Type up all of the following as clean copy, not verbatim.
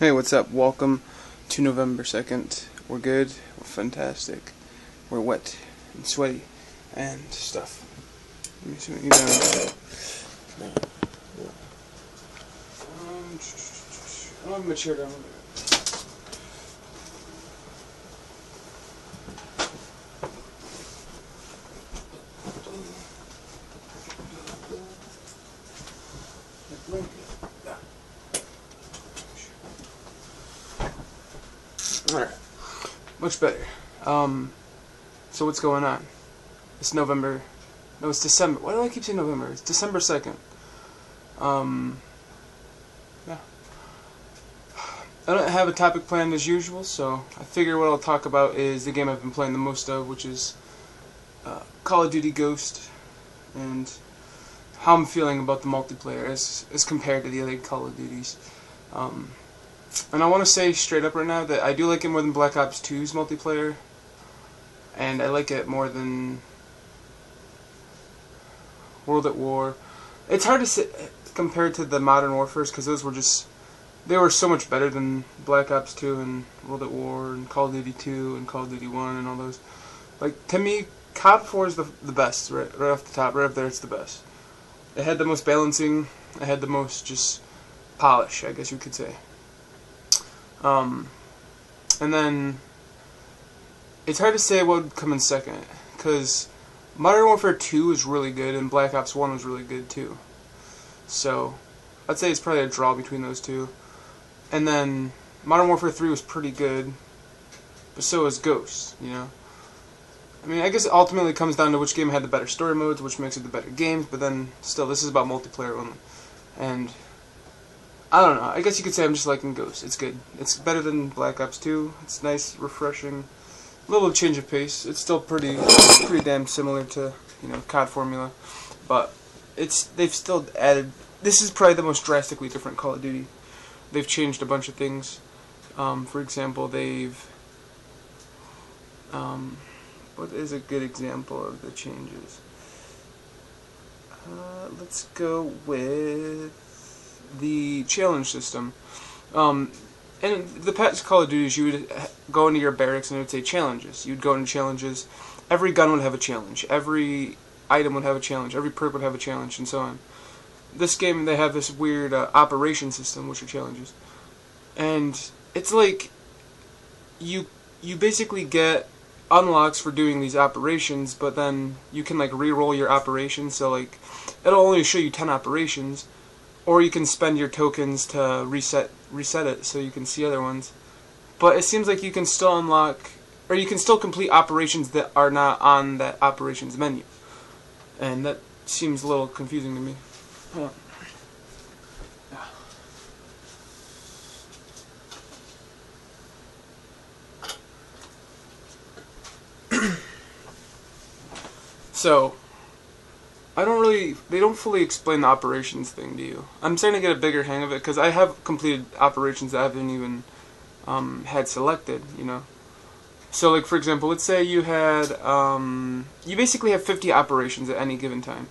Hey, what's up? Welcome to November 2nd. We're good. We're fantastic. We're wet and sweaty and stuff. Let me see what you down. I'll have my chair down. Alright. Much better. So what's going on? It's November. No, it's December. Why do I keep saying November? It's December 2nd. Yeah. I don't have a topic planned as usual, so I figure what I'll talk about is the game I've been playing the most of, which is Call of Duty Ghost, and how I'm feeling about the multiplayer as compared to the other Call of Duties. And I want to say straight up right now that I do like it more than Black Ops 2's multiplayer, and I like it more than World at War. It's hard to say compared to the Modern Warfares because those were they were so much better than Black Ops 2 and World at War and Call of Duty 2 and Call of Duty 1 and all those. Like, to me, CoD 4 is the best, right off the top, right up there, it's the best. It had the most balancing, it had the most just polish, I guess you could say. And then it's hard to say what would come in second, because Modern Warfare 2 is really good and Black Ops 1 was really good too. So I'd say it's probably a draw between those two. And then Modern Warfare 3 was pretty good, but so is Ghost, you know. I mean, I guess it ultimately comes down to which game had the better story modes, which makes it the better games, but then still, this is about multiplayer only. And I don't know, I guess you could say I'm just liking Ghost. It's good. It's better than Black Ops 2. It's nice, refreshing, a little change of pace. It's still pretty damn similar to, you know, COD formula, but they've still added. This is probably the most drastically different Call of Duty. They've changed a bunch of things. For example, what is a good example of the changes? Let's go with the challenge system. In the past Call of Duties, you would go into your barracks and it would say challenges. You'd go into challenges. Every gun would have a challenge. Every item would have a challenge. Every perk would have a challenge, and so on. This game, they have this weird operation system, which are challenges. And it's like you basically get unlocks for doing these operations, but then you can like re-roll your operations. So like it'll only show you 10 operations, or you can spend your tokens to reset it so you can see other ones. But it seems like you can still unlock, or you can still complete operations that are not on that operations menu, and that seems a little confusing to me. Hold on. So, they don't fully explain the operations thing to you. I'm starting to get a bigger hang of it, because I have completed operations that I haven't even had selected, you know. So, like, for example, let's say you had, you basically have 50 operations at any given time.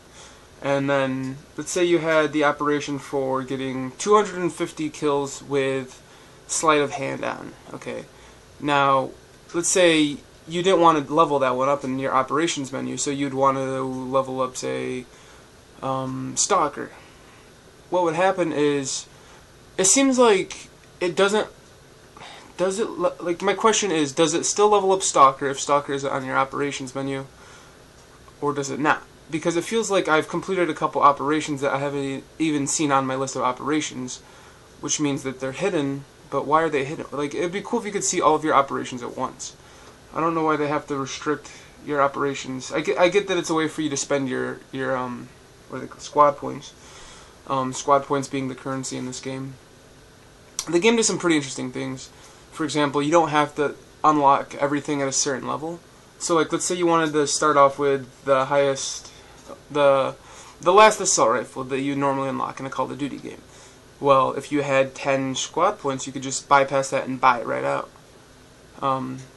And then, let's say you had the operation for getting 250 kills with sleight of hand on, okay. Now, let's say you didn't want to level that one up in your operations menu, so you'd want to level up, say, Stalker. What would happen is, it seems like it doesn't, like, my question is, does it still level up Stalker if Stalker is on your operations menu, or does it not? Because it feels like I've completed a couple operations that I haven't even seen on my list of operations, which means that they're hidden, but why are they hidden? Like, it'd be cool if you could see all of your operations at once. I don't know why they have to restrict your operations. I get that it's a way for you to spend your what are they called? Squad points. Squad points being the currency in this game. The game does some pretty interesting things. For example, you don't have to unlock everything at a certain level. So, like, let's say you wanted to start off with the highest, the last assault rifle that you normally unlock in a Call of Duty game. Well, if you had 10 squad points, you could just bypass that and buy it right out.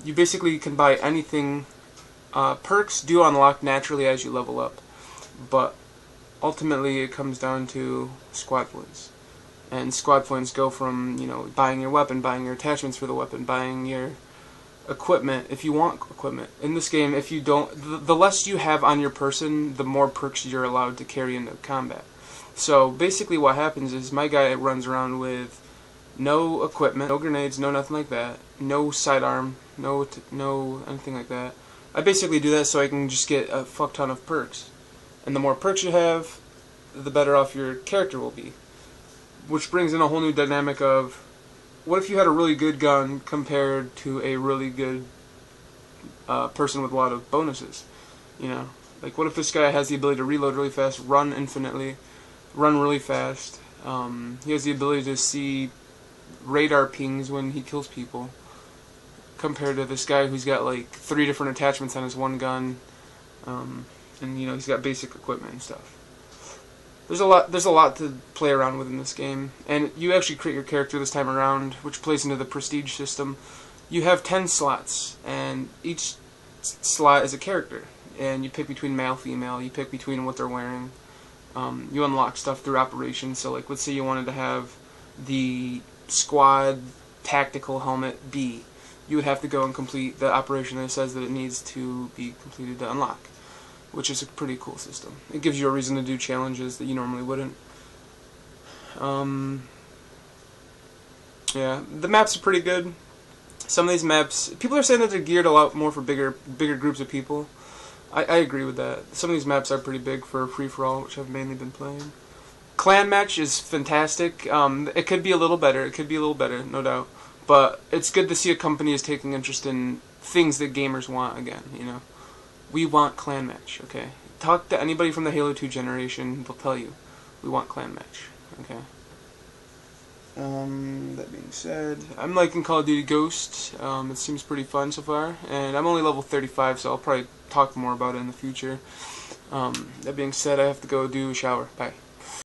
You basically can buy anything. Perks do unlock naturally as you level up, but ultimately it comes down to squad points. And squad points go from, you know, buying your weapon, buying your attachments for the weapon, buying your equipment, if you want equipment. In this game, if you don't, the less you have on your person, the more perks you're allowed to carry into combat. So basically what happens is my guy runs around with no equipment, no grenades, no nothing like that, no sidearm, no anything like that. I basically do that so I can just get a fuck ton of perks. And the more perks you have, the better off your character will be. Which brings in a whole new dynamic of, what if you had a really good gun compared to a really good person with a lot of bonuses? You know, like what if this guy has the ability to reload really fast, run infinitely, run really fast. He has the ability to see radar pings when he kills people, compared to this guy who's got like 3 different attachments on his one gun, and you know, he's got basic equipment and stuff. There's a lot to play around with in this game, and you actually create your character this time around, which plays into the prestige system. You have 10 slots, and each slot is a character, and you pick between male, female, you pick between what they're wearing. You unlock stuff through operations, so like let's say you wanted to have the squad tactical helmet B. You would have to go and complete the operation that says that it needs to be completed to unlock, which is a pretty cool system. It gives you a reason to do challenges that you normally wouldn't. Yeah, the maps are pretty good. Some of these maps, people are saying that they're geared a lot more for bigger groups of people. I agree with that. Some of these maps are pretty big for free-for-all, which I've mainly been playing. Clan match is fantastic. It could be a little better. It could be a little better, no doubt. But it's good to see a company is taking interest in things that gamers want again, you know. We want clan match, okay? Talk to anybody from the Halo 2 generation, they'll tell you, we want clan match, okay? That being said, I'm liking Call of Duty Ghost. It seems pretty fun so far, and I'm only level 35, so I'll probably talk more about it in the future. That being said, I have to go do a shower. Bye.